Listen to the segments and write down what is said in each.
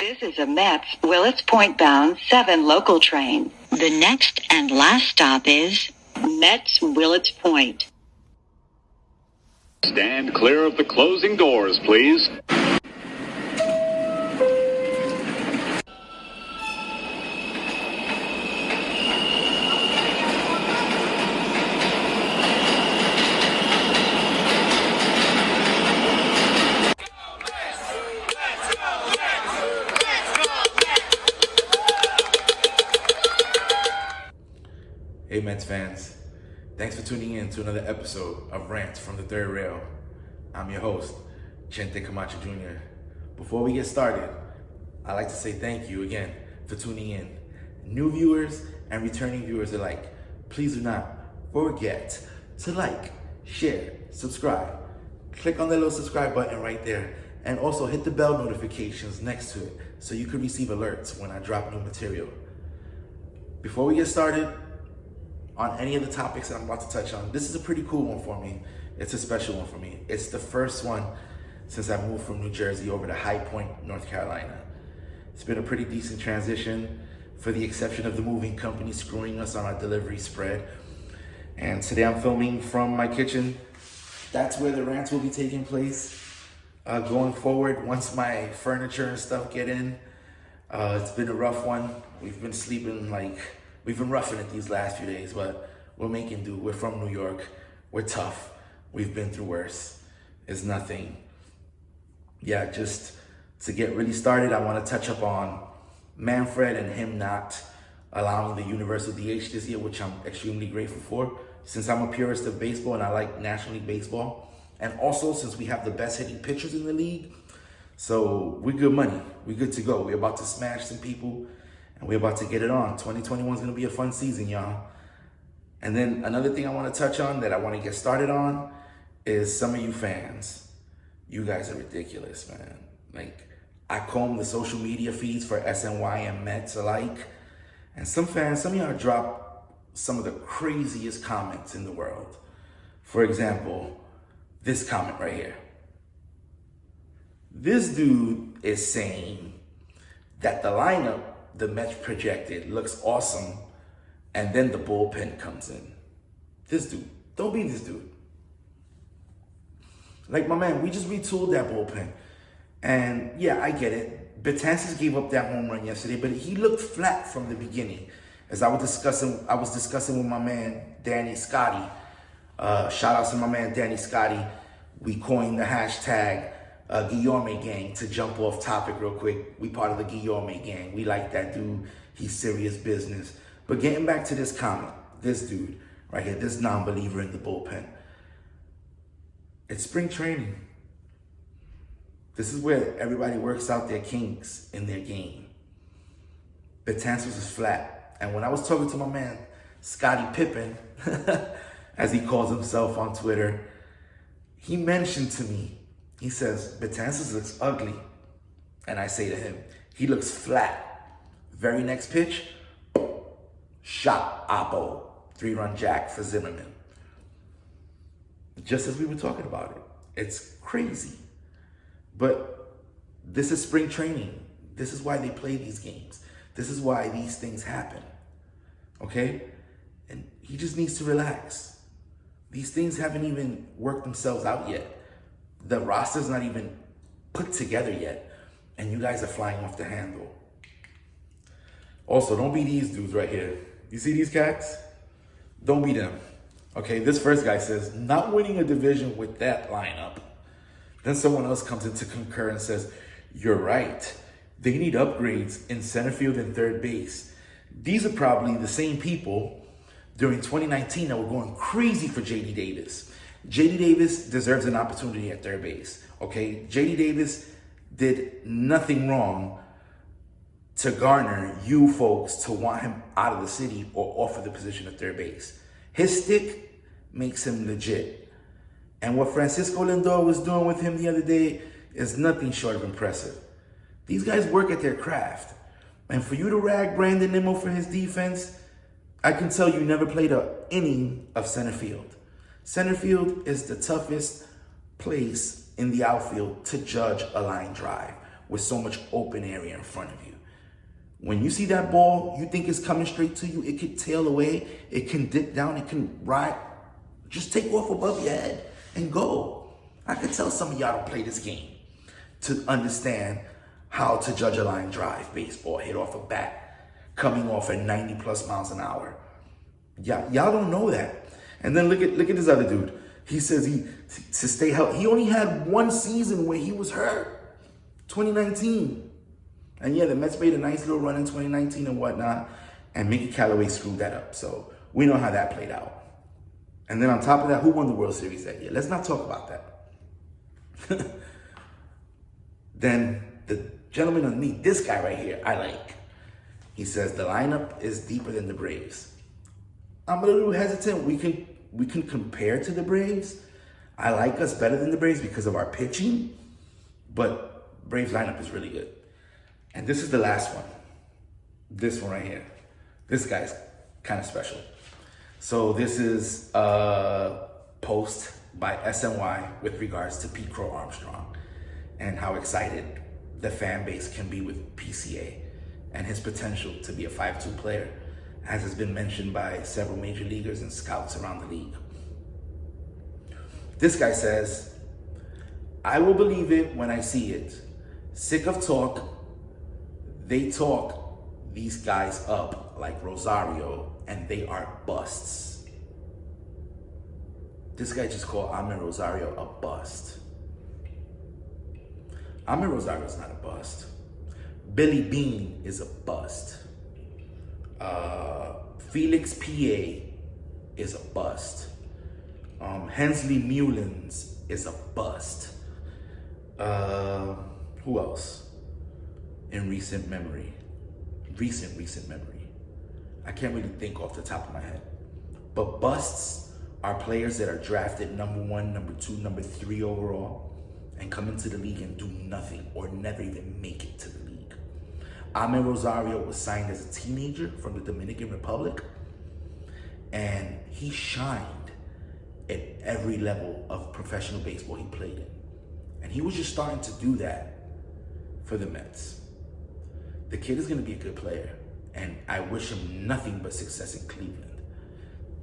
This is a Mets Willets Point bound 7 local train. The next and last stop is Mets Willets Point. Stand clear of the closing doors, please. Hey Mets fans, thanks for tuning in to another episode of Rants from the Third Rail. I'm your host, Chente Camacho Jr. Before we get started, I'd like to say thank you again for tuning in. New viewers and returning viewers alike, please do not forget to like, share, subscribe. Click on the little subscribe button right there, and also hit the bell notifications next to it so you can receive alerts when I drop new material. Before we get started on any of the topics that I'm about to touch on, this is a pretty cool one for me. It's a special one for me. It's the first one since I moved from New Jersey over to High Point, North Carolina. It's been a pretty decent transition, for the exception of the moving company screwing us on our delivery spread. And today I'm filming from my kitchen. That's where the rants will be taking place going forward once my furniture and stuff get in. It's been a rough one. We've been sleeping we've been roughing it these last few days, but we're making do. We're from New York. We're tough. We've been through worse. It's nothing. Yeah, just to get really started, I want to touch up on Manfred and him not allowing the universal DH this year, which I'm extremely grateful for, since I'm a purist of baseball and I like National League Baseball. And also, since we have the best hitting pitchers in the league, so we're good money. We're good to go. We're about to smash some people, and we're about to get it on. 2021 is going to be a fun season, y'all. And then another thing I want to touch on that I want to get started on is some of you fans. You guys are ridiculous, man. I comb the social media feeds for SNY and Mets alike. And some of y'all drop some of the craziest comments in the world. For example, this comment right here. This dude is saying that the lineup the Mets projected looks awesome, and then the bullpen comes in. This dude, don't be this dude. My man, we just retooled that bullpen. And yeah, I get it. Betances gave up that home run yesterday, but he looked flat from the beginning. As I was discussing with my man, Danny Scotty. Shout out to my man, Danny Scotty. We coined the hashtag Guillaume gang to jump off topic real quick. We part of the Guillaume gang. We like that dude. He's serious business. But getting back to this comment, this dude right here, this non-believer in the bullpen. It's spring training. This is where everybody works out their kinks in their game. Betances is flat. And when I was talking to my man, Scottie Pippen, as he calls himself on Twitter, he mentioned to me, he says, Betances looks ugly. And I say to him, he looks flat. Very next pitch, shot Oppo. 3-run jack for Zimmerman. Just as we were talking about it. It's crazy. But this is spring training. This is why they play these games. This is why these things happen. Okay? And he just needs to relax. These things haven't even worked themselves out yet. The roster's not even put together yet. And you guys are flying off the handle. Also, don't be these dudes right here. You see these cats? Don't be them. Okay, this first guy says, not winning a division with that lineup. Then someone else comes in to concur and says, you're right. They need upgrades in center field and third base. These are probably the same people during 2019 that were going crazy for J.D. Davis. J.D. Davis deserves an opportunity at third base. Okay, J.D. Davis did nothing wrong to garner you folks to want him out of the city or offer the position of third base. His stick makes him legit. And what Francisco Lindor was doing with him the other day is nothing short of impressive. These guys work at their craft. And for you to rag Brandon Nimmo for his defense, I can tell you never played an inning of center field. Center field is the toughest place in the outfield to judge a line drive. with so much open area in front of you. When you see that ball, you think it's coming straight to you, it can tail away, it can dip down, it can ride. Just take off above your head and go. I could tell some of y'all don't play this game to understand how to judge a line drive baseball, hit off a bat, coming off at 90 plus miles an hour. Y'all don't know that. And then look at this other dude. He says to stay healthy. He only had one season where he was hurt, 2019. And yeah, the Mets made a nice little run in 2019 and whatnot, and Mickey Callaway screwed that up. So we know how that played out. And then on top of that, who won the World Series that year? Let's not talk about that. Then the gentleman underneath, this guy right here, I like. He says the lineup is deeper than the Braves. I'm a little hesitant. We can compare to the Braves. I like us better than the Braves because of our pitching, but Braves lineup is really good. And this is the last one. This one right here. This guy's kind of special. So this is a post by SNY with regards to Pete Crow Armstrong and how excited the fan base can be with PCA and his potential to be a 5-2 player, as has been mentioned by several major leaguers and scouts around the league. This guy says, I will believe it when I see it. Sick of talk. They talk these guys up like Rosario, and they are busts. This guy just called Amed Rosario a bust. Amed Rosario is not a bust. Billy Bean is a bust. Felix P.A. is a bust. Hensley Mullins is a bust. Who else? In recent memory. I can't really think off the top of my head. But busts are players that are drafted number 1, number 2, number 3 overall and come into the league and do nothing or never even make it to the league. Amed Rosario was signed as a teenager from the Dominican Republic, and he shined at every level of professional baseball he played in. And he was just starting to do that for the Mets. The kid is going to be a good player, and I wish him nothing but success in Cleveland.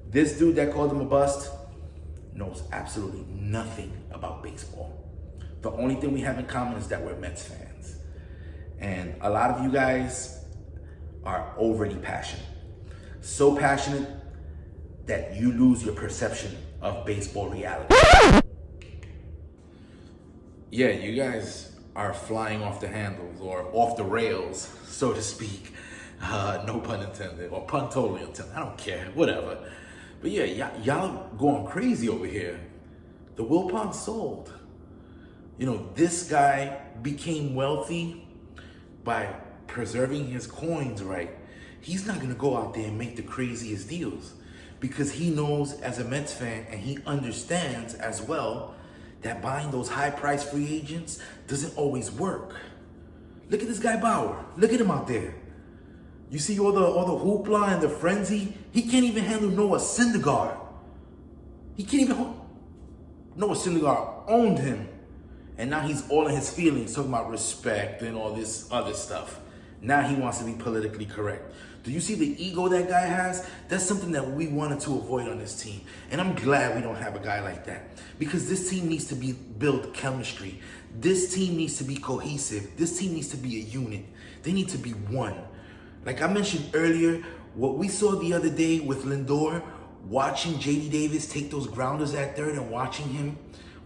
This dude that called him a bust knows absolutely nothing about baseball. The only thing we have in common is that we're Mets fans. And a lot of you guys are overly passionate. So passionate that you lose your perception of baseball reality. Yeah, you guys are flying off the handles or off the rails, so to speak. No pun intended, or pun totally intended. I don't care, whatever. But yeah, y'all going crazy over here. The Wilpon sold. You know, this guy became wealthy by preserving his coins right. He's not going to go out there and make the craziest deals because he knows as a Mets fan, and he understands as well, that buying those high-priced free agents doesn't always work. Look at this guy Bauer. Look at him out there. You see all the hoopla and the frenzy? He can't even handle Noah Syndergaard. Noah Syndergaard owned him. And now he's all in his feelings, talking about respect and all this other stuff. Now he wants to be politically correct. Do you see the ego that guy has? That's something that we wanted to avoid on this team. And I'm glad we don't have a guy like that. Because this team needs to build chemistry. This team needs to be cohesive. This team needs to be a unit. They need to be one. Like I mentioned earlier, what we saw the other day with Lindor, watching J.D. Davis take those grounders at third and watching him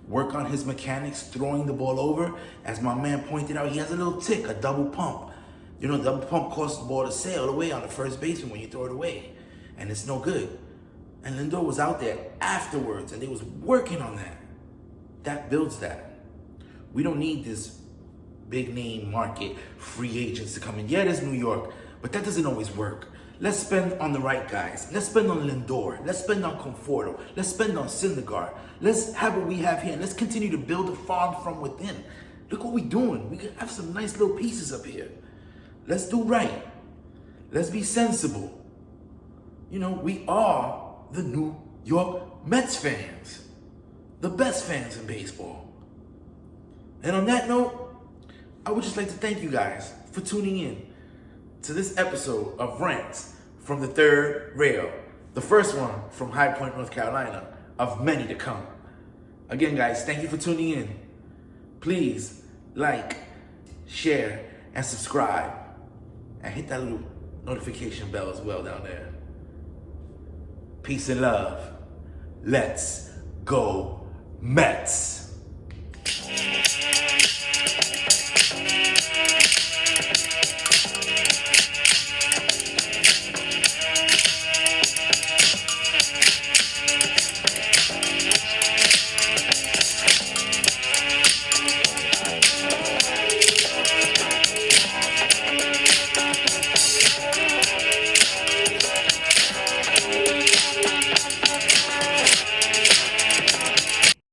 work on his mechanics, throwing the ball over. As my man pointed out, he has a little tick, a double pump. You know, double pump causes the ball to sail away on the first baseman when you throw it away. And it's no good. And Lindor was out there afterwards, and they was working on that. That builds that. We don't need this big name market free agents to come in. Yeah, there's New York, but that doesn't always work. Let's spend on the right guys. Let's spend on Lindor. Let's spend on Conforto. Let's spend on Syndergaard. Let's have what we have here, and let's continue to build a farm from within. Look what we're doing. We have some nice little pieces up here. Let's do right. Let's be sensible. You know, we are the New York Mets fans. The best fans in baseball. And on that note, I would just like to thank you guys for tuning in to this episode of Rants from the Third Rail, the first one from High Point, North Carolina, of many to come. Again, guys, thank you for tuning in. Please like, share, and subscribe, and hit that little notification bell as well down there. Peace and love. Let's go Mets!